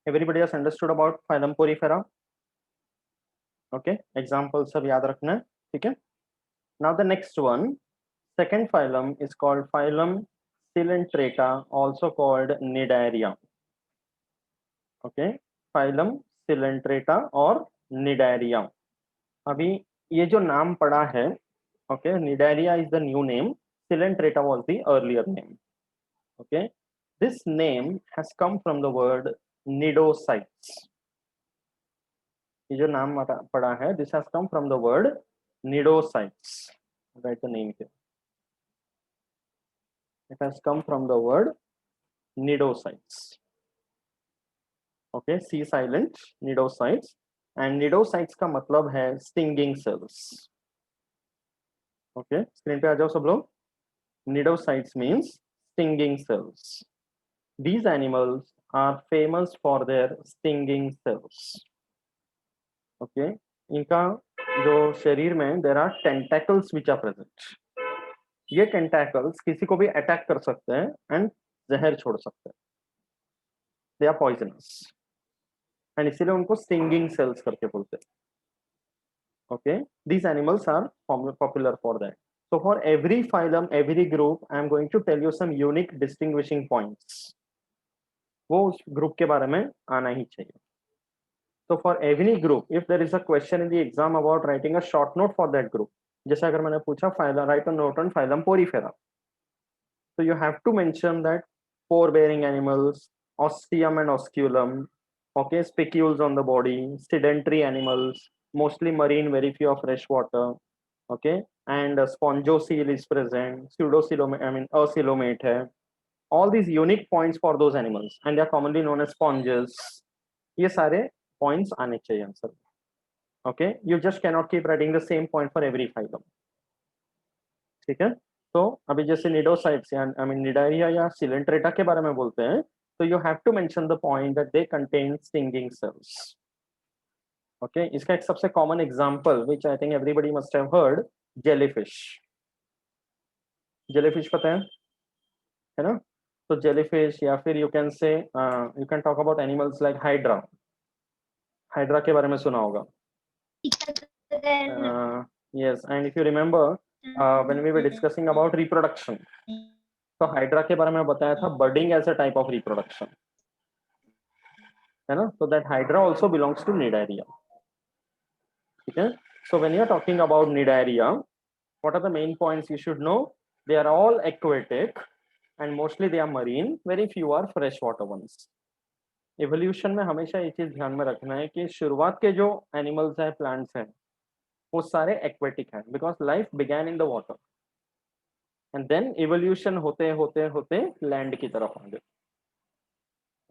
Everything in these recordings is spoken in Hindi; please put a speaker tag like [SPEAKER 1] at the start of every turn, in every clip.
[SPEAKER 1] everybody has understood about phylum Porifera. Okay, examples सब याद रखना है, ठीक है. Now the next one, second phylum is called phylum Coelenterata, also called Cnidaria. Okay, phylum Coelenterata और Cnidaria. अभी ये जो नाम पड़ा है, okay, Cnidaria is the new name, Coelenterata was the earlier name. Okay, this name has come from the word nidocytes. ये जो नाम पड़ा है, this has come from the word nidocytes. Write the name here. It has come from the word nidocytes. Okay, C silent, nidocytes. And nidocytes का मतलब है stinging cells. Okay, screen पे आ जाओ सब लोग. Nidocytes means stinging cells. These animals are famous for their stinging cells. Okay, इनका जो शरीर में there are tentacles which are present. ये टेंटैकल्स किसी को भी अटैक कर सकते हैं एंड जहर छोड़ सकते हैं. दे आर पॉइजनस एंड इसीलिए उनको स्टिंगिंग सेल्स करके बोलते हैं. Okay, these animals are popular for that. So for every phylum, every group, I am going to tell you some unique distinguishing points. वो उस ग्रुप के बारे में आना ही चाहिए. So for every group, if there is a question in the exam about writing a short note for that group, जैसे अगर मैंने पूछा phylum, write a note on phylum Porifera. So you have to mention that pore-bearing animals, ostium and osculum, okay, spicules on the body, sedentary animals, mostly marine, very few of fresh water, okay, and spongocoel is present, pseudocoelomate, I mean acoelomate hai. All these unique points for those animals, and they are commonly known as sponges. ये सारे points आने चाहिए answer. Okay, you just cannot keep writing the same point for every phylum. ठीक है. तो अभी जैसे निडोसाइट्स या आई मीन निडारिया या सिलेंट्रेटा के बारे में बोलते हैं, तो you have to mention the point that they contain stinging cells. Okay, इसका एक सबसे common example which I think everybody must have heard, jellyfish. Jellyfish पता है ना. तो जेलीफिश या फिर you can say you can talk about animals like hydra. Hydra के बारे में सुना होगा. Yes, and if you remember when we were discussing about reproduction, तो हाइड्रा के बारे में बताया था budding as a type of reproduction, है ना. तो that hydra also belongs to Cnidaria. ठीक है. So when you are talking about Cnidaria, what are the main points you should know. They are all aquatic and mostly they are marine, very few are fresh water ones. Evolution में हमेशा ये चीज ध्यान में रखना है कि शुरुआत के जो एनिमल्स हैं, प्लांट्स हैं, वो सारे एक्वेटिक हैं, because life began in the water and then evolution होते होते होते लैंड की तरफ आ गए.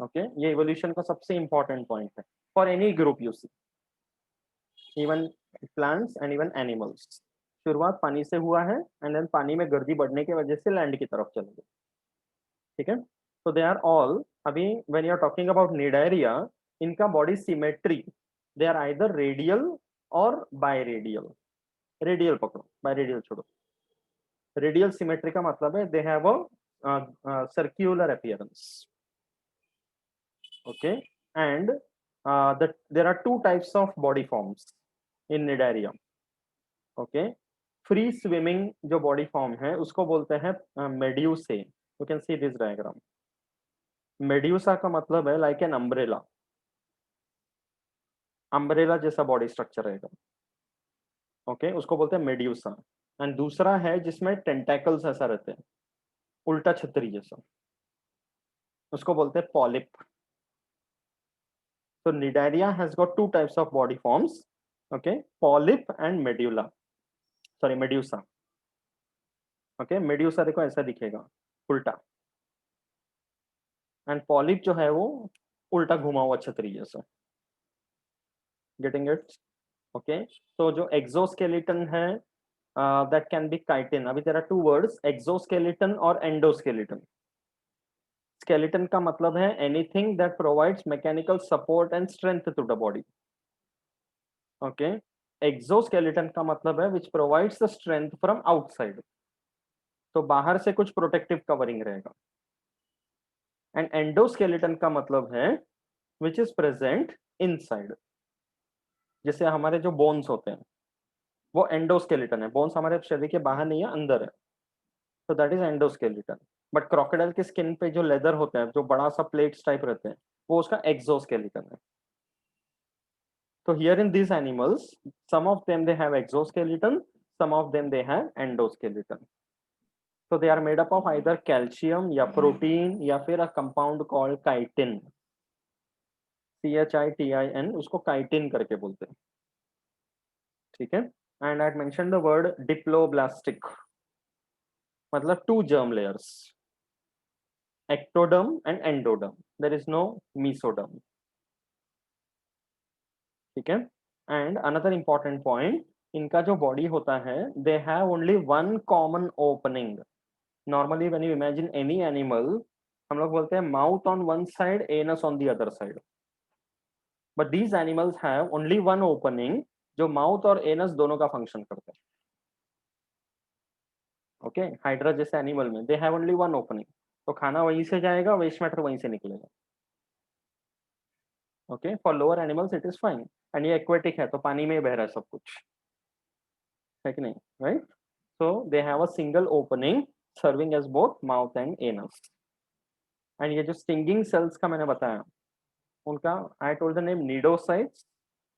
[SPEAKER 1] ओके, ये इवोल्यूशन का सबसे इंपॉर्टेंट पॉइंट है for any group you see, even plants and even animals. शुरुआत पानी से हुआ है एंड देन पानी में गर्दी बढ़ने की वजह से लैंड की तरफ चले गए. ठीक है. तो दे आर ऑल, अभी when you are talking about Cnidaria, इनका body symmetry, they are either radial और बायरेडियल. रेडियल पकड़ो, बायरेडियल छोड़ो. रेडियल सिमेट्री का मतलब है they have a circular appearance. Okay, and there are two types of body forms in Cnidaria. Okay, free swimming जो body form है उसको बोलते हैं medusae. You can see this diagram. Medusa का मतलब है like an umbrella. Umbrella जैसा body structure रहेगा. Okay, उसको बोलते हैं medusa. And दूसरा है जिसमें tentacles ऐसा रहते हैं, उल्टा छतरी जैसा, उसको बोलते हैं polyp. So Cnidaria has got two types of body forms. Okay, polyp and medulla. Sorry, medusa. Okay, medusa देखो ऐसा दिखेगा, उल्टा. एंड पॉलिप जो है वो उल्टा घुमा हुआ छतरी जैसा. Getting it. ओके, तो जो एक्सोस्केलेटन है, दैट कैन बी काइटिन. अभी there are two words, exoskeleton और एंडोस्केलेटन. स्केलेटन का मतलब है anything that provides mechanical support and strength to the body. Okay, exoskeleton का मतलब है which provides the strength from outside. तो बाहर से कुछ प्रोटेक्टिव कवरिंग रहेगा. एंड एंडोस्केलेटन का मतलब है विच इज प्रेजेंट इनसाइड। जैसे हमारे जो बोन्स होते हैं वो एंडोस्केलेटन है, बोन्स हमारे शरीर के बाहर नहीं है, अंदर है, तो that is endoskeleton. But crocodile के स्किन पे जो लेदर होता है, जो बड़ा सा प्लेट्स टाइप रहते हैं, वो उसका एक्सोस्केलेटन है। So here in these animals, some of them they have exoskeleton, some of them they have endoskeleton. So they are made up of either calcium या protein या फिर a compound called chitin. CHITIN उसको chitin करके बोलते हैं, ठीक है। And I had mentioned the word diploblastic, मतलब two germ layers, ectoderm and endoderm. There is no mesoderm, ठीक है। एंड अनदर इंपॉर्टेंट पॉइंट, इनका जो बॉडी होता है, they have only one common opening. Normally when you imagine any animal, हम लोग बोलते हैं mouth on one side, anus on the other side, but these animals have only one opening, जो माउथ और एनस दोनों का फंक्शन करते हैं। ओके, हाइड्रा जैसे एनिमल में they have only one opening, तो खाना वहीं से जाएगा, वेस्ट मैटर वहीं से निकलेगा। Okay, for lower animals it is fine. And ये एक्वेटिक है, तो पानी में ही बह रहा है सब कुछ, है कि नहीं, right. So they have a single opening serving as both mouth and anus. And ये जो stinging cells का मैंने बताया, उनका I told the name nidocytes.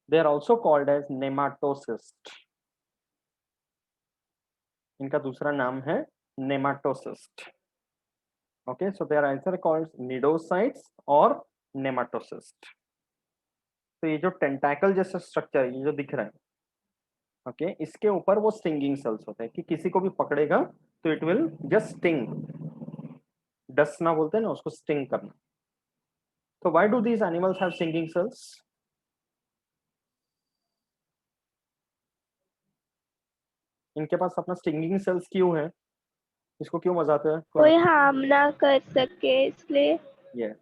[SPEAKER 1] They are also called as nematocyst. इनका दूसरा नाम है nematocyst. Okay, so they are either called nidocytes or nematocyst. तो ये जो टेंटाकल जैसा स्ट्रक्चर है, ये जो दिख रहा है, ओके, इसके ऊपर वो स्टिंगिंग सेल्स होते हैं कि किसी को भी पकड़ेगा तो इट विल जस्ट स्टिंग, डसना बोलते हैं ना उसको, स्टिंग करना। So why do these animals have stinging cells? इनके पास अपना स्टिंगिंग सेल्स क्यों है? इसको क्यों बजाते हैं?
[SPEAKER 2] कोई हार्म ना कर सके इसलिए।
[SPEAKER 1] Yes,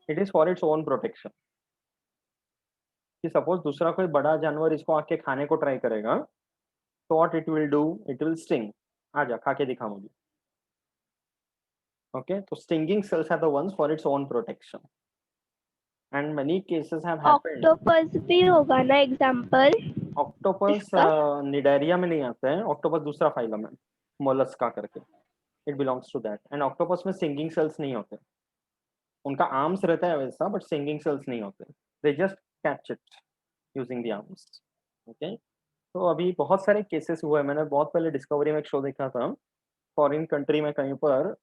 [SPEAKER 1] it is for its own protection. कि सपोज दूसरा कोई बड़ा जानवर इसको आके खाने को ट्राई करेगा, तो what it will do? It will sting. आजा खा के दिखा मुझे। Okay, तो stinging cells are the ones for its own protection. And many cases have happened.
[SPEAKER 2] Octopus भी होगा ना एग्जाम्पल
[SPEAKER 1] ऑक्टोपस
[SPEAKER 2] इसका?
[SPEAKER 1] निडेरिया में नहीं आता है, ऑक्टोपस दूसरा फाइलम है, मोलस्का करके, it belongs to that. And octopus में सिंगिंग सेल्स नहीं होते, उनका आर्म्स रहता है वैसा, बट सिंगिंग सेल्स नहीं होते, they just catch it using the arms. Okay, तो अभी बहुत सारे केसेस हुए हैं, मैंने बहुत पहले डिस्कवरी में एक शो देखा था, फॉरेन कंट्री में कहीं पर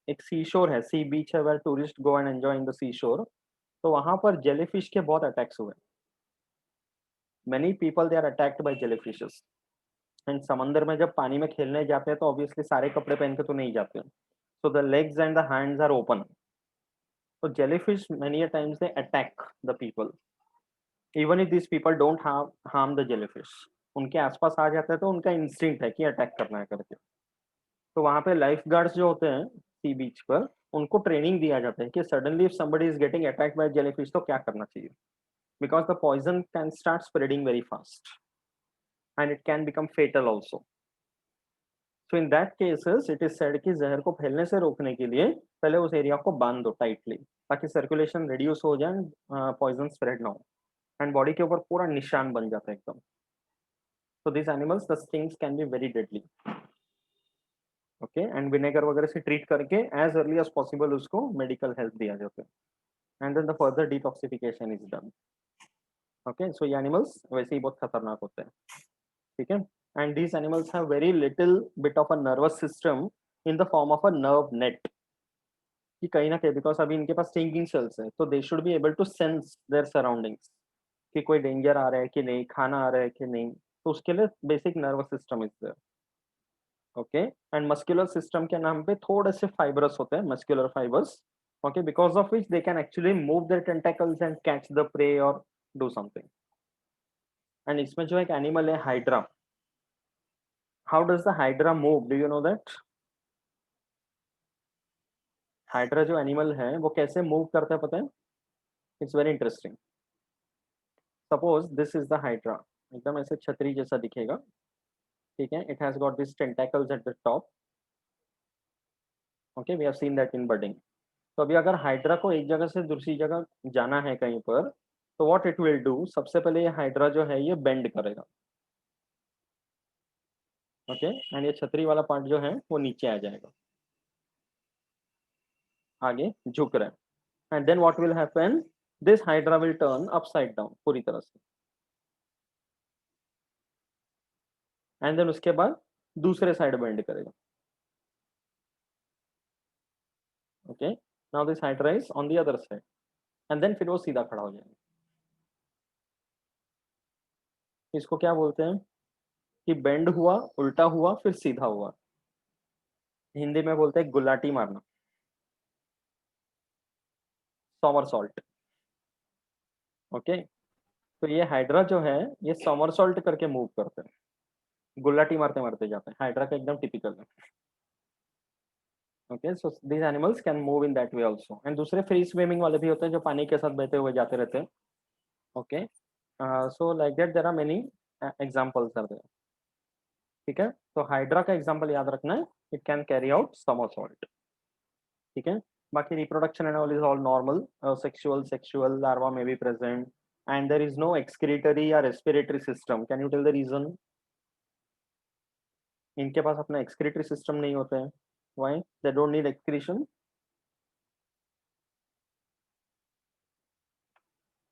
[SPEAKER 1] एक सी शोर है, सी बीच है, where tourist go and enjoy in the sea shore, तो वहां पर जेलीफिश के बहुत अटैक्स हुए। Many people they are attacked by jellyfishes. And समंदर में जब पानी में खेलने जाते हैं तो ऑब्वियसली सारे कपड़े पहन के तो नहीं जाते, so the legs and the hands are open. So jellyfish many a times they attack the people, even if these people don't have harm the jellyfish, उनके आसपास आ जाता है तो उनका इंस्टिंक्ट है कि अटैक करना है करके। तो वहां पे लाइफ गार्ड्स जो होते हैं सी बीच पर, उनको ट्रेनिंग दिया जाता है कि suddenly if somebody is getting attacked by jellyfish तो क्या करना चाहिए, because the poison can start spreading very fast and it can become fatal also. So in that cases it is said कि जहर को फैलने से रोकने के लिए पहले उस एरिया को बांध दो टाइटली, ताकि सर्कुलेशन रिड्यूस हो जाए, पॉइजन स्प्रेड ना हो, एंड बॉडी के ऊपर पूरा निशान बन जाता है एकदम। तो this animals the stings can be very deadly. Okay, and vinegar वगैरह से ट्रीट करके एज अर्ली एज पॉसिबल उसको मेडिकल हेल्प दिया जाता है, and then the further detoxification is done. Okay, so ये एनिमल्स वैसे ही बहुत खतरनाक होते हैं, ठीक है। And these animals have very little bit of a nervous system in the form of a nerve net, कि कहीं ना कहीं बिकॉज अभी इनके पास स्टिंगिंग सेल्स है, तो they should be able to sense their surroundings, कि कोई डेंजर आ रहा है कि नहीं, खाना आ रहा है कि नहीं, तो उसके लिए basic nervous system is there. Okay, and muscular system के नाम पे थोड़े से फाइबरस होते हैं, muscular fibres, okay, because of which they can actually move their tentacles and catch the prey और डू समथिंग। एंड इसमें जो एक एनिमल है hydra, how does the hydra move, do you know that? Hydra जो एनिमल है वो कैसे मूव करता है पता है? It's very interesting. Suppose this is the hydra, एकदम ऐसे छतरी जैसा दिखेगा, ठीक है, it has got this tentacles at the top, okay, we have seen that in budding. तो अभी अगर हाइड्रा को एक जगह से दूसरी जगह जाना है कहीं पर, तो व्हाट इट विल डू, सबसे पहले ये हाइड्रा जो है ये बेंड करेगा, ओके, एंड ये छतरी वाला पार्ट जो है वो नीचे आ जाएगा, आगे झुक रहा है, and then what will happen, this hydra will turn upside down पूरी तरह से, एंड देन उसके बाद दूसरे साइड बेंड करेगा, okay, now this hydra is on the other side, and then फिर वो सीधा खड़ा हो जाएगा। इसको क्या बोलते हैं कि बेंड हुआ, उल्टा हुआ, फिर सीधा हुआ, हिंदी में बोलते हैं गुलाटी मारना, सॉमरसॉल्ट, ओके। तो ये हाइड्रा जो है ये सॉमरसॉल्ट करके मूव करते हैं, गुलाटी मारते मारते जाते हैं, हाइड्रा का एकदम टिपिकल है, okay. So these animals can move in that way also, and दूसरे फ्री स्विमिंग वाले भी होते हैं जो पानी के साथ बहते हुए जाते रहते हैं, okay. So like that there are many examples are there, ठीक है। तो हाइड्रा का एग्जांपल याद रखना है, it can carry out somersault, ठीक है। बाकी reproduction and all is all normal, sexual larva may be present, and there is no excretory या respiratory system. Can you tell the reason? इनके पास अपना एक्सक्रीटरी सिस्टम नहीं होता है, why they don't need excretion?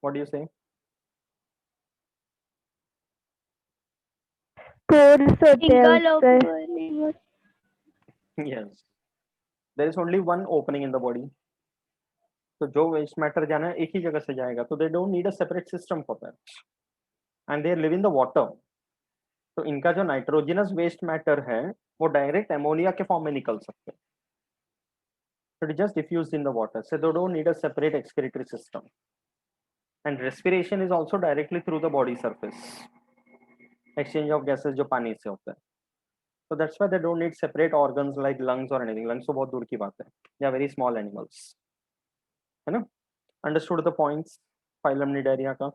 [SPEAKER 1] What do you से?
[SPEAKER 3] पोर्स होते हैं
[SPEAKER 2] Single
[SPEAKER 3] उसके।
[SPEAKER 2] opening.
[SPEAKER 1] yes, there is only one opening in the body, तो जो वेस्ट मैटर जाना है एक ही जगह से जाएगा, तो दे don't need a separate system for that, and they live in the water. तो इनका जो नाइट्रोजनस वेस्ट मैटर है वो डायरेक्ट एमोनिया के फॉर्म में निकल सकते हैं, so it is just diffused in the water, so they don't need a separate excretory system, and respiration is also directly through the body surface, exchange of gases जो पानी से होता है, so that's why they don't need separate organs like lungs or anything, lungs तो बहुत दूर की बात है, they are very small animals, है ना? Understood the points phylum Cnidaria का?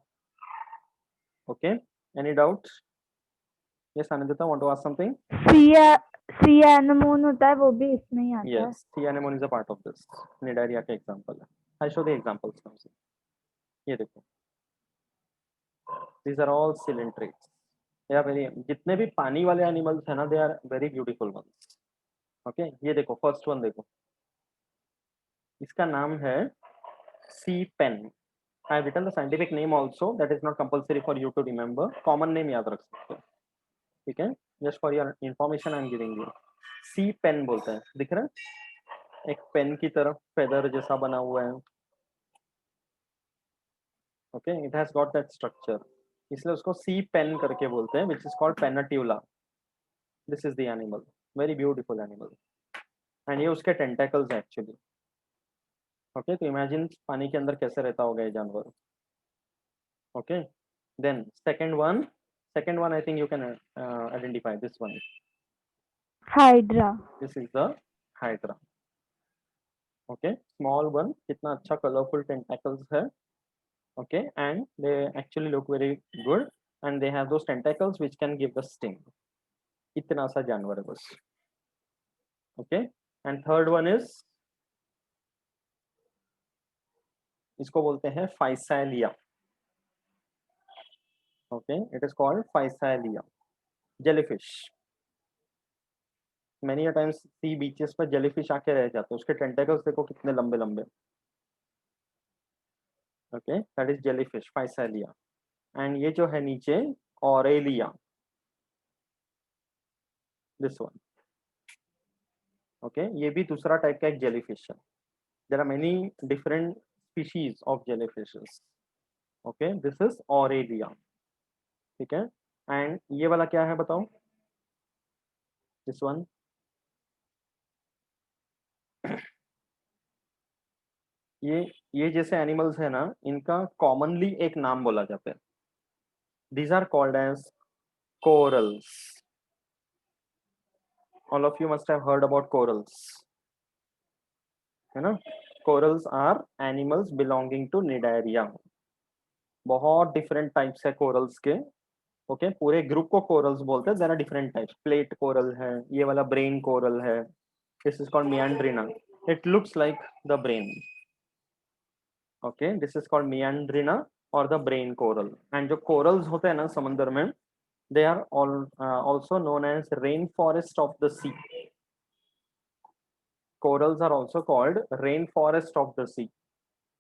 [SPEAKER 1] Okay, any doubt? Yes, Anindita, want to ask something?
[SPEAKER 3] सी एनमोन होता है वो भी इसमें ही आता है।
[SPEAKER 1] Yes, sea anemone is a part of this. Cnidaria का example है। I show the examples now. ये देखो, these are all cylindrics. They are very, जितने भी पानी वाले एनिमल्स है ना, they are very beautiful ones. Okay, ये देखो फर्स्ट वन देखो, इसका नाम है सी pen. I have written the scientific name also. That is not compulsory for you to remember. Common name याद रख सकते हो, ठीक है? Just for your information I am giving you. Sea pen बोलते हैं, दिख रहा है एक पेन की तरह फेदर जैसा बना हुआ है, okay, it has got that structure, इसलिए उसको सी पेन करके बोलते हैं, which is called पेनाट्यूला। This is the animal, very beautiful animal, and ये उसके टेंटेकल्स हैं एक्चुअली, ओके। तो इमेजिन पानी के अंदर कैसे रहता होगा ये जानवर, okay. Then second one I think you can identify this one.
[SPEAKER 3] Hydra.
[SPEAKER 1] This is the hydra, okay, small one, कितना अच्छा कलरफुल टेंटेकल्स है, okay, and they actually look very good, and they have those tentacles which can give the sting. इतना सा जानवर है बस, okay. And third one is, इसको बोलते हैं Physalia, okay, it is called Physalia, jellyfish. many a times sea beaches पर जेलीफिश आके रह जाते हैं, उसके टेंटेकल्स देखो कितने लंबे लंबे, okay, that is jellyfish Physalia. And ये जो है नीचे ऑरेलिया, दिस वन, ओके, ये भी दूसरा टाइप का एक जेलीफिश है। There are many different species of jellyfishes, okay, this is Aurelia, ठीक है। एंड ये वाला क्या है बताओ, दिस वन, ये जैसे एनिमल्स है ना, इनका कॉमनली एक नाम बोला जाता है, these are called as corals. All of you must have heard about corals, है ना? Corals are animals belonging to Cnidaria. बहुत डिफरेंट टाइप्स है कोरल्स के, ओके, पूरे ग्रुप को कोरल्स बोलते हैं। There are different types, plate coral है, ये वाला ब्रेन कोरल है, this is called Meandrina, It looks like the brain. Okay, this is called meandrina or the brain coral. And जो corals होते हैं ना समंदर में, they are all also known as rainforest of the sea. Corals are also called rainforest of the sea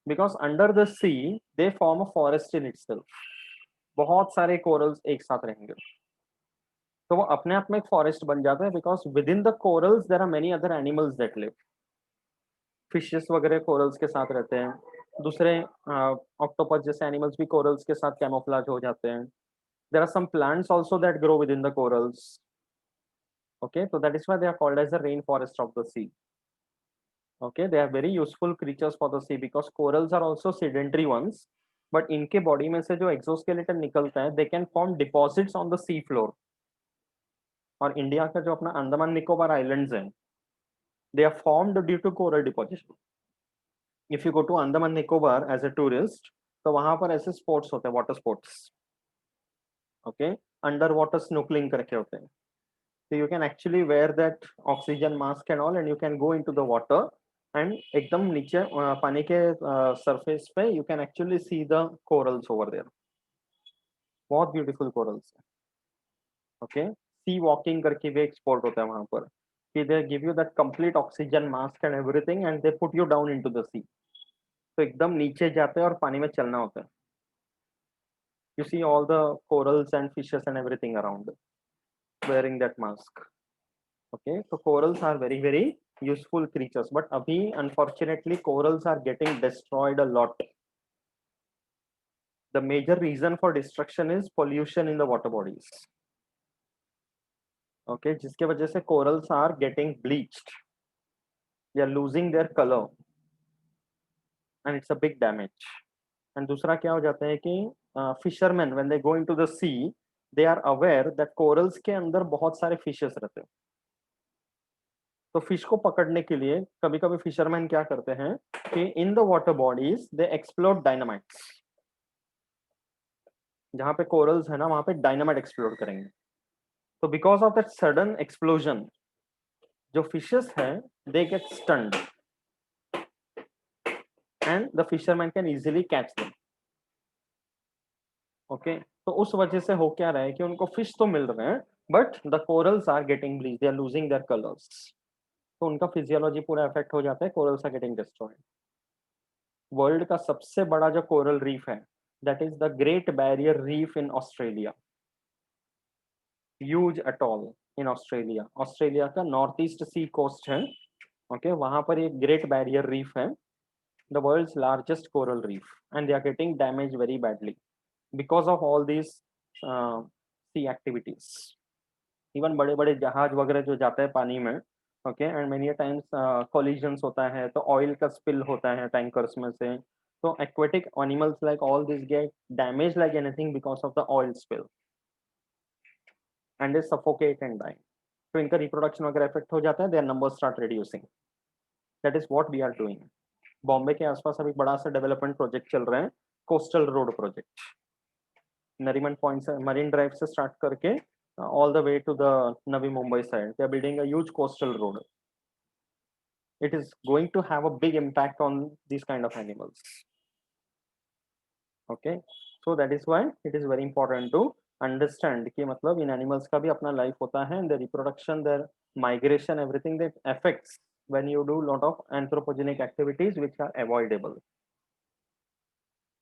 [SPEAKER 1] because under the sea they form a forest in itself. बहुत सारे corals एक साथ रहेंगे तो वो अपने आप में एक फॉरेस्ट बन जाता है because within the corals there are many other animals that live. Fishes वगैरह कोरल्स के साथ रहते हैं, दूसरे ऑक्टोपस जैसे एनिमल्स भी कोरल्स के साथ कैमोफ्लेज हो जाते हैं. There are some plants also that grow within the corals. Okay, so that is why they are called as the rainforest of the sea. Okay, they are very useful creatures for the sea because corals are also sedentary ones. But इनके बॉडी में से जो एक्सोस्केलेटन निकलता है, they can form deposits on the sea floor. और इंडिया का जो अपना अंडमान निकोबार आइलैंड्स हैं, they are formed due to coral deposition. If you go to Andaman Nicobar as a tourist, तो वहां पर ऐसे स्पोर्ट्स होते हैं, water sports. Okay, under water snorkelling करके होते हैं. So you can actually wear that oxygen mask and all, and you can go into the water and एकदम नीचे पानी के सरफेस पे you can actually see the corals over there. बहुत ब्यूटीफुल corals है. ओके, सी वॉकिंग करके भी एक स्पोर्ट होता है वहां पर कि they give you that complete oxygen mask and everything and they put you down into the sea. तो एकदम नीचे जाते हैं और पानी में चलना होता है. You see all the corals and fishes and everything around wearing that mask. Okay, so corals are very very useful creatures, but abhi unfortunately corals are getting destroyed a lot. The major reason for destruction is pollution in the water bodies. Okay, जिसके वजह से corals are getting bleached, they are losing their color and it's a big damage. And दूसरा क्या हो जाता है कि fishermen when they go into the sea they are aware that corals के अंदर बहुत सारे fishes रहते हैं. तो फिश को पकड़ने के लिए कभी कभी फिशरमैन क्या करते हैं कि इन the water bodies they explode dynamites. जहां पे कोरल्स है ना वहां पे डायनामाइट एक्सप्लोड करेंगे. तो because of that sudden explosion जो फिशेस है they get stunned and the fisherman can easily catch them. Okay, तो उस वजह से हो क्या रहा है कि उनको फिश तो मिल रहे हैं but the corals are getting bleach, they are losing their colours. तो उनका फिजियोलॉजी पूरा इफेक्ट हो जाता है, corals are getting destroyed. World का सबसे बड़ा जो कोरल रीफ है that is the great barrier reef in Australia. Huge atoll in Australia. Australia का नॉर्थ ईस्ट सी कोस्ट है. ओके, वहां पर एक ग्रेट बैरियर रीफ है, the world's largest coral reef, and they are getting damage very badly because of all this sea activities. Even बड़े बड़े जहाज वगैरह जो जाते हैं पानी में, okay, and many times collisions होता है तो ऑयल का स्पिल होता है टैंकर्स में से. तो aquatic animals like all these get damaged like anything because of the oil spill and they suffocate and die. तो इनका रिप्रोडक्शन वगैरह इफेक्ट हो जाता है, their numbers start reducing. That is what we are doing. Bombay के आसपास अभी बड़ा सा डेवलपमेंट प्रोजेक्ट चल रहे हैं, coastal road project. Nariman point से मरीन ड्राइव से स्टार्ट करके all the way to the Navi Mumbai side. They are building a huge coastal road. It is going to have a big impact on these kind of animals. Okay, so that is why it is very important to understand कि मतलब इन animals का भी अपना life होता है, their reproduction, their migration, everything that affects when you do lot of anthropogenic activities which are avoidable.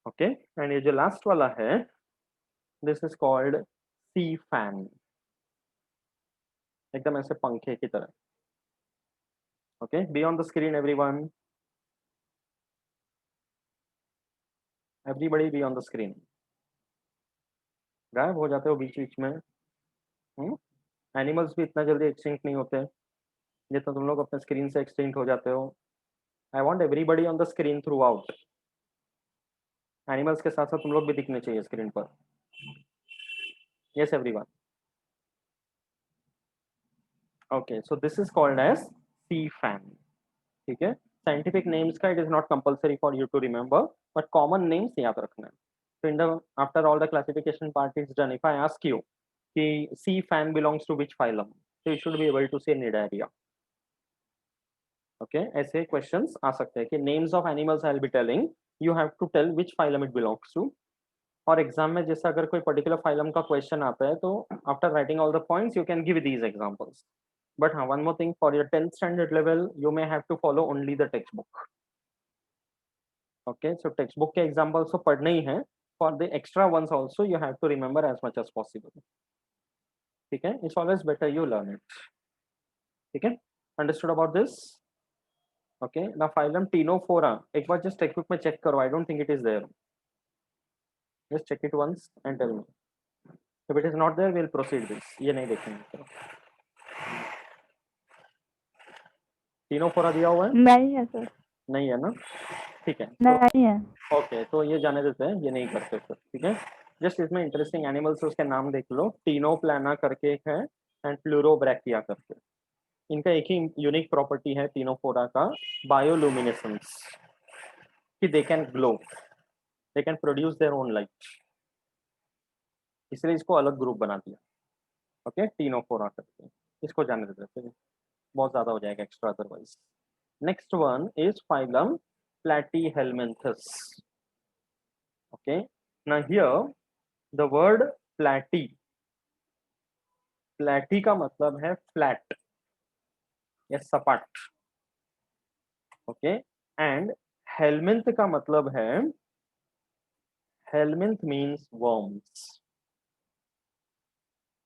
[SPEAKER 1] Okay, and ये जो last वाला है, this is called sea fan. एकदम ऐसे पंखे की तरह. Okay, be on the screen everyone. Everybody be on the screen. गायब हो जाते हो बीच बीच में. एनिमल्स भी इतना जल्दी एक्सटिंक्ट नहीं होते जितना तुम लोग अपने स्क्रीन से एक्सटिंक्ट हो जाते हो. I want everybody on the screen through out. Animals के साथ साथ तुम लोग भी दिखने चाहिए स्क्रीन पर. Yes everyone. Okay, so this is called as sea fan. ठीक है, साइंटिफिक नेम्स का it is not compulsory for you to remember but common names याद रखना है. So in the after all the classification part is done, if I ask you कि sea fan belongs to which phylum, so you should be able to say Cnidaria. Okay ऐसे क्वेश्चंस आ सकते हैं कि names of animals I will be telling, you have to tell which phylum it belongs to. और एग्जाम में जैसे अगर कोई पर्टिकुलर फाइलम का क्वेश्चन आता है तो after writing all the points you can give these examples. But हाँ, one more thing, for your 10th standard level you may have to follow only the text book. Okay, so text book के एग्जांपल्स तो पढ़ने ही हैं, for the extra ones also you have to remember as much as possible. ठीक है, it's always better you learn it. ठीक है, अंडरस्टूड अबाउट दिस? ओके, ना फाइलम टीनोफोरा एक बार जस्ट टेक्स्ट बुक में चेक करो, I don't think it is there, just check it once and tell me. If it is not there we will proceed this. ये नहीं देखेंगे, टीनोफोरा दिया हुआ है?
[SPEAKER 3] नहीं है सर,
[SPEAKER 1] नहीं है ना, ठीक है।
[SPEAKER 3] नहीं है।
[SPEAKER 1] ओके, तो ये जाने देते हैं, ये नहीं करते फिर। ठीक है, जस्ट इसमें इंटरेस्टिंग एनिमल्स उसके नाम देख लो, टीनोप्लाना करके एक है एंड प्लूरोब्रैकिया करके। इनका एक ही यूनिक प्रॉपर्टी है टीनोफोरा का, बायोलुमिनेसेंस, कि they can glow, they can produce their own light, इसलिए इसको अलग ग्रुप बना दिया। ओके, टीनोफोरा करके, इसको जाने देते हैं, बहुत ज्यादा हो जाएगा extra otherwise. Next one is phylum Platyhelminthes. Okay, now here the word platy, प्लेटी का मतलब है फ्लैट या सपाट। ओके, एंड हेलमिंथ का मतलब है, helminth means worms.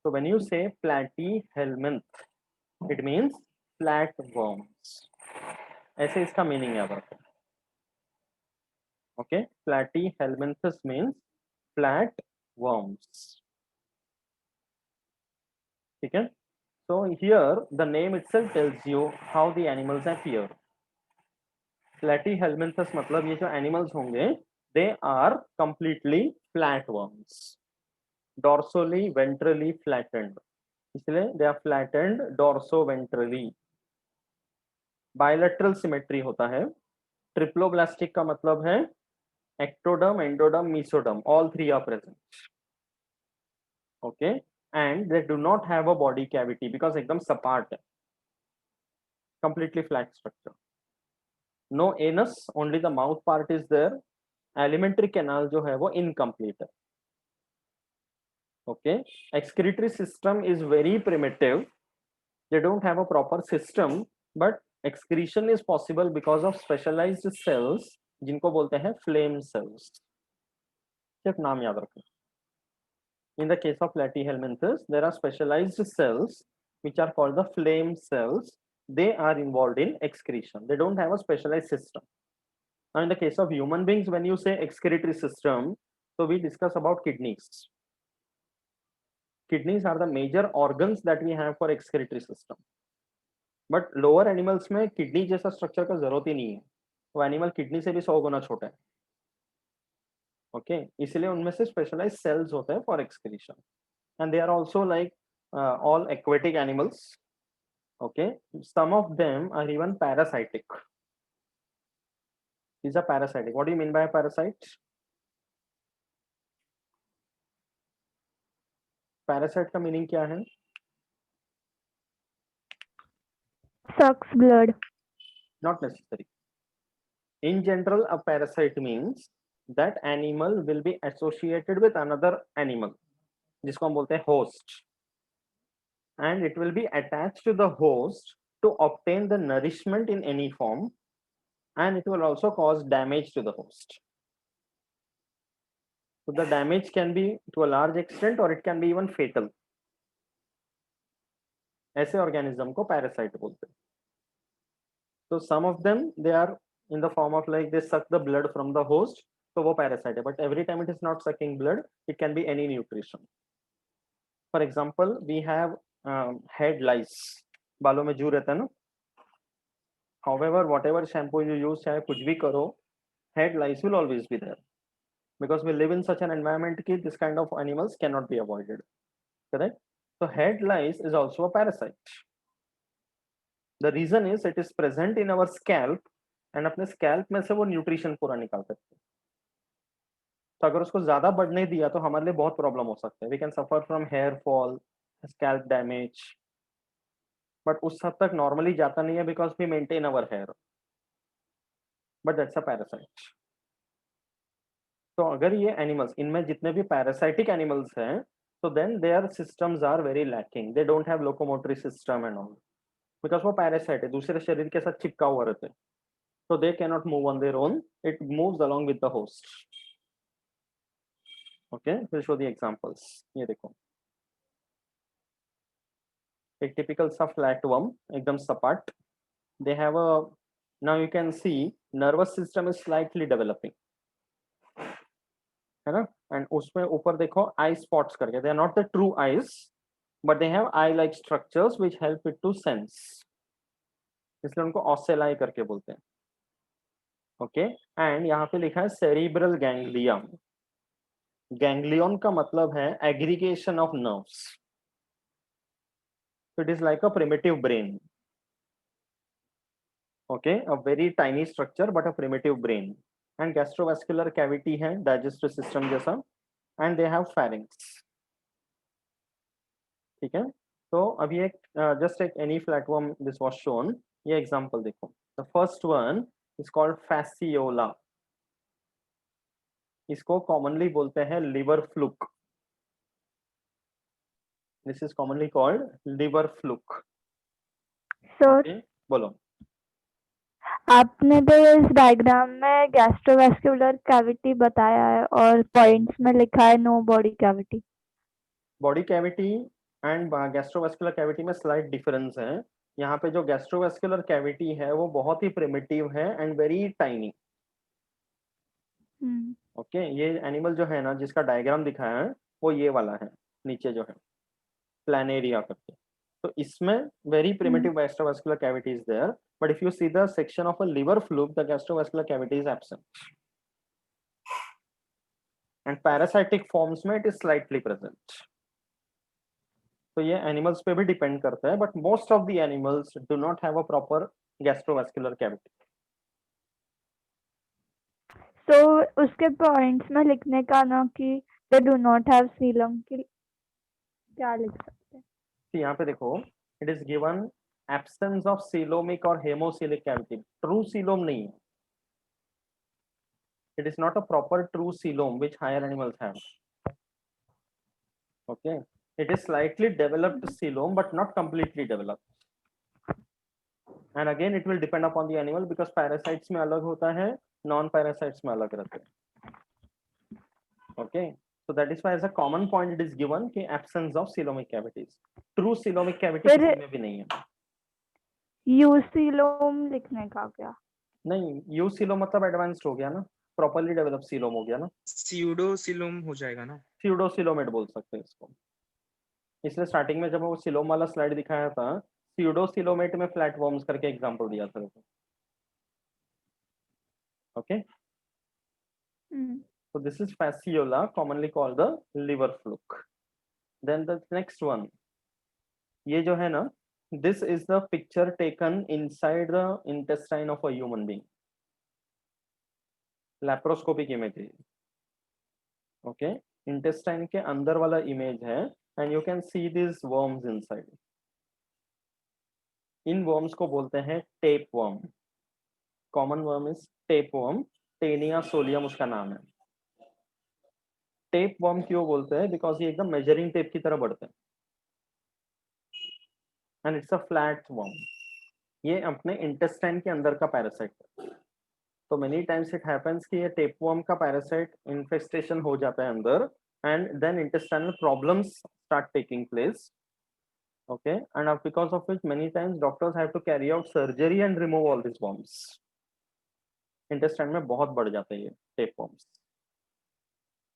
[SPEAKER 1] so when you say platy helminth it means flat worms, ऐसे इसका मीनिंग याद रखो। Okay, platy helminthus means flat worms। ठीक है, so here the name itself tells you how the animals appear। प्लेटीहेलमिन्थस मतलब ये जो एनिमल्स होंगे they are completely flat worms, dorsally ventrally flattened, इसलिए they are flattened dorso ventrally. Bilateral symmetry होता है। ट्रिप्लोब्लास्टिक का मतलब है ectoderm, endoderm, mesoderm, all three are present. Okay, and they do not have a body cavity because एकदम सपाट है, completely flat structure. No anus, only the mouth part is there. Alimentary canal जो है वो इनकम्प्लीट है। okay, excretory system is very primitive, they don't have a proper system, but excretion is possible because of specialized cells जिनको बोलते हैं flame cells। सिर्फ नाम याद रखो। in the case of platyhelminthes there are specialized cells which are called the flame cells, they are involved in excretion, they don't have a specialized system। now in the case of human beings when you say excretory system, so we discuss about kidneys। kidneys are the major organs that we have for excretory system, but lower animals में kidney जैसा structure का जरूरत ही नहीं है, वो animal kidney से भी 100 गुना छोटा है। ओके, इसलिए उनमें से specialized cells होते हैं for excretion, and they are also like all aquatic animals। okay, some of them are even parasitic, these are parasitic। what do you mean by a parasite? parasite का meaning क्या है?
[SPEAKER 3] Sucks blood.
[SPEAKER 1] not necessary, in general a parasite means that animal will be associated with another animal जिसको हम बोलते हैं host, and it will be attached to the host to obtain the nourishment in any form, and it will also cause damage to the host। so the damage can be to a large extent or it can be even fatal। ऐसे organism को parasite बोलते हैं। so some of them they are in the form of like they suck the blood from the host, तो वो parasite है, but every time it is not sucking blood, it can be any nutrition। for example we have head lice, बालों में जू रहता है ना। however whatever shampoo you use, चाहे कुछ भी करो, head lice will always be there because we live in such an environment कि this kind of animals cannot be avoided, correct? so head lice is also a parasite। the reason is it is present in our scalp and अपने scalp में से वो nutrition पूरा निकाल सकते हैं। तो अगर उसको ज्यादा बढ़ने दिया तो हमारे लिए बहुत प्रॉब्लम हो सकता है, we can suffer from hair fall, scalp damage। But उस हद तक नॉर्मली जाता नहीं है because we maintain our hair, but that's a parasite. तो अगर ये एनिमल्स, इनमें जितने भी पैरासाइटिक एनिमल्स हैं, तो then their systems are very lacking, they don't have locomotory system and all, because वो पैरासाइट है, दूसरे शरीर के साथ चिपका हुआ रहते हैं, so they cannot move on their own, it moves along with the host. Okay, we'll show the examples. ये देखो, एक typical सा flatworm, एकदम सपाट, they have a, now you can see nervous system is slightly developing, है ना, and उसमें ऊपर देखो eye spots करके, they are not the true eyes but they have eye like structures which help it to sense, इसलिए उनको ocelli करके बोलते हैं। ओके, एंड यहाँ पे लिखा है सेरिब्रल गैंग्लिया, गैंग्लियन का मतलब है aggregation of nerves, it is like a primitive brain, okay, a very tiny structure but a primitive brain, and gastrovascular cavity है डाइजेस्टिव सिस्टम जैसा, एंड दे हैव फेरिंक्स। ठीक है, तो अभी एक जस्ट एक any flatworm this was shown, ये एग्जांपल देखो, the first one is called Fasciola, इसको कॉमनली बोलते हैं liver fluke, this is commonly called liver fluke.
[SPEAKER 3] Sir
[SPEAKER 1] बोलो।
[SPEAKER 3] आपने तो इस डायग्राम में गैस्ट्रोवेस्कुलर कैविटी बताया है और पॉइंट्स में लिखा है no body cavity.
[SPEAKER 1] Body cavity and gastrovascular cavity में स्लाइट डिफरेंस है, यहाँ पे जो गैस्ट्रोवास्कुलर कैविटी है वो बहुत ही प्रिमिटिव है एंड वेरी टाइनी। ओके, ये एनिमल जो है ना जिसका डायग्राम दिखाया है वो ये वाला है, नीचे जो है प्लानेरिया करके, तो इसमें very primitive gastrovascular cavity is there, but if you see the section of a liver fluke the gastrovascular cavity is absent, and parasitic forms में इट इज स्लाइटली प्रेजेंट। तो ये एनिमल्स पे भी डिपेंड करता है, but most of the animals do not have a proper gastrovascular cavity.
[SPEAKER 3] तो उसके पॉइंट्स में लिखने का ना कि they do not have coelom की क्या लिख सकते हैं?
[SPEAKER 1] यहाँ पे देखो, it is given absence of coelomic और हेमोसिलिक कैविटी, ट्रू सीलोम नहीं है, it is not a proper true coelom which higher animals have. Okay, it is slightly developed coelom but not completely developed, and again it will depend upon the animal because parasites में अलग होता है, non parasites में अलग रहते हैं। okay, so that is why as a common point it is given कि absence of coelomic cavities, true coelomic cavity
[SPEAKER 3] फिर
[SPEAKER 1] किसी में भी नहीं है।
[SPEAKER 3] यूसीलोम लिखने का क्या?
[SPEAKER 1] नहीं, यू सीलोम मतलब एडवांस्ड हो गया ना, प्रॉपरली डेवलप सीलोम हो गया ना,
[SPEAKER 4] स्यूडोसिलोम हो जाएगा ना,
[SPEAKER 1] स्यूडोसिलोमेट बोल सकते हैं इसको। इसलिए स्टार्टिंग में जब वो सिलोम वाला स्लाइड दिखाया था, स्यूडोसिलोमेट में फ्लैटवर्म्स करके एग्जांपल दिया था। Okay, so this is fasciola, commonly called the liver fluke. Then the next one, ये जो है ना, this is the picture taken inside the intestine of a human being, laparoscopic image है। okay, intestine के अंदर वाला इमेज है, and you can see these worms inside, in worms को बोलते हैं tapeworm, common worm is tapeworm, Taenia solium उसका नाम है। टेप वर्म क्यों बोलते हैं, बिकॉज ये एकदम मेजरिंग टेप की तरह बढ़ते हैं, and it's a flat worm, ये अपने इंटेस्टाइन के अंदर का पैरासाइट है। तो मेनी टाइम्स इट हैपेंस कि ये टेप वर्म का पैरासाइट इन्फेस्टेशन हो जाता है अंदर, and then intestinal problems start taking place. Okay, and because of which many times doctors have to carry out surgery and remove all this worms, intestine में बहुत बढ़ जाते हैं ये tape worms.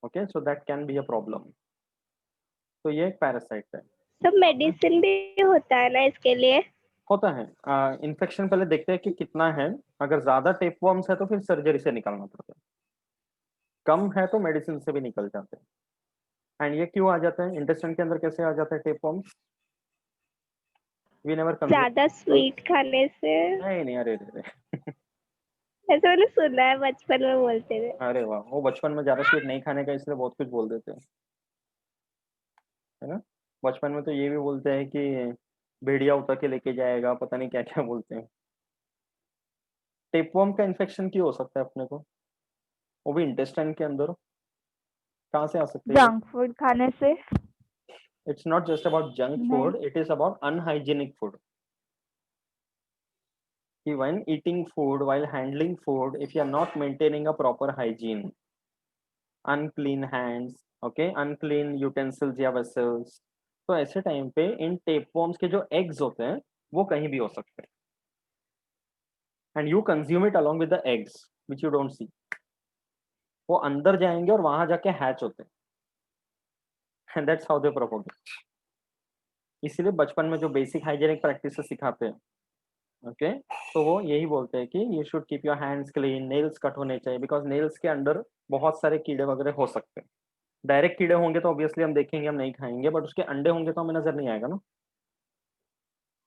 [SPEAKER 1] Okay, so that can be a problem. तो ये एक पैरासाइट है।
[SPEAKER 2] तो मेडिसिन भी होता है ना इसके लिए?
[SPEAKER 1] होता है, इन्फेक्शन पहले देखते हैं कि कितना है, अगर ज्यादा टेपवर्म्स है तो फिर सर्जरी से निकालना पड़ता है, कम है तो मेडिसिन से भी निकल जाते हैं। एंड ये क्यों आ जाता है इंटेस्टाइन के अंदर, कैसे आ जाता है टेपवर्म्स? वी नेवर
[SPEAKER 2] ज्यादा स्वीट खाने से?
[SPEAKER 1] नहीं, अरे अरे
[SPEAKER 2] ऐसा मैंने सुना है, बचपन में बोलते थे।
[SPEAKER 1] अरे वाह, वो बचपन में ज्यादा स्वीट नहीं खाने का इसलिए बहुत कुछ बोल देते हैं, है ना। बचपन में तो ये भी बोलते हैं कि भेड़िया उठा के लेके जाएगा, पता नहीं क्या क्या बोलते हैं। टेपवर्म का इन्फेक्शन क्यों हो सकता है अपने को, वो भी इंटेस्टाइन के अंदर, कहाँ से आ सकते हैं?
[SPEAKER 3] जंक फूड खाने से।
[SPEAKER 1] It's not just about junk
[SPEAKER 3] नहीं।
[SPEAKER 1] Food, it is about unhygienic food. When eating food, while handling food, if you are not maintaining a proper hygiene, unclean hands, okay, unclean utensils या vessels, तो ऐसे टाइम पे इन टेपवर्म्स के जो एग्स होते हैं वो कहीं भी हो सकते हैं, and you consume it along with the eggs which you don't see. वो अंदर जाएंगे और वहां जाके हैच होते हैं, and that's how they propagate. इसीलिए बचपन में जो बेसिक हाइजीनिक प्रैक्टिस सिखाते हैं, ओके, तो वो यही बोलते हैं कि you should keep your hands clean, nails cut होने चाहिए, बिकॉज नेल्स के अंदर बहुत सारे कीड़े वगैरह हो सकते हैं. डायरेक्ट कीड़े होंगे तो ऑब्वियसली हम देखेंगे, हम नहीं खाएंगे, बट उसके अंडे होंगे तो हमें नजर नहीं आएगा ना.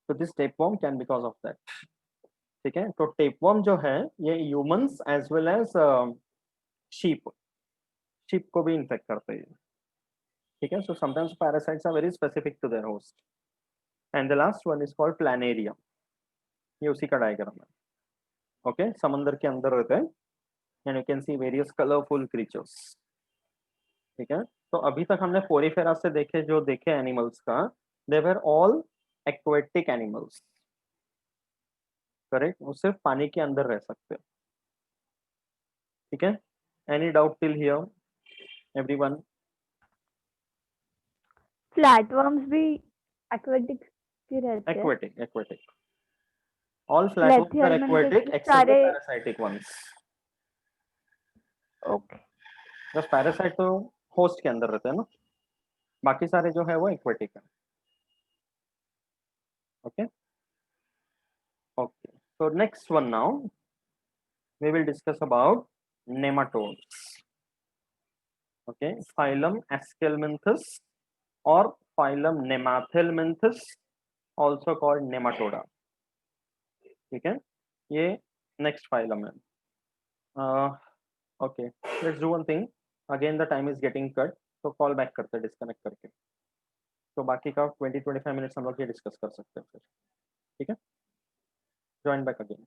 [SPEAKER 1] तो this tapeworm can because of that. ठीक है, तो टेपवर्म जो है ये humans as well as sheep, sheep को भी इन्फेक्ट करते हैं. ठीक है, so sometimes parasites are very specific to their host. And the last one is called planaria. ये उसी का डायग्राम है. ओके, समंदर के अंदर रहते हैं, and you can see various colourful creatures. ठीक है, तो अभी तक हमने पोरीफेरा से देखे जो देखे एनिमल्स का, they were all aquatic animals. Correct, वो सिर्फ पानी के अंदर रह सकते हैं. ठीक है, any doubt till here everyone?
[SPEAKER 3] Flatworms भी एक्वेटिक ही रहते हैं।
[SPEAKER 1] Aquatic, aquatic. All flatworms are aquatic except the
[SPEAKER 3] सारे।
[SPEAKER 1] Parasitic ones.
[SPEAKER 3] ओके।
[SPEAKER 1] बस पैरासाइट तो होस्ट के अंदर रहते हैं ना, बाकी सारे जो है वो एक्वेटिक है. Okay, okay, so next one now we will discuss about nematodes. Okay, phylum Aschelminthus or phylum Nemathelminthus, also called nematoda. ठीक है, ये next phylum है. Okay, let's do one thing. Again the time is getting cut, तो call back करते हैं disconnect करके. तो बाकी का 20-25 मिनट्स हम लोग ये डिस्कस कर सकते हैं फिर. ठीक है, join back again.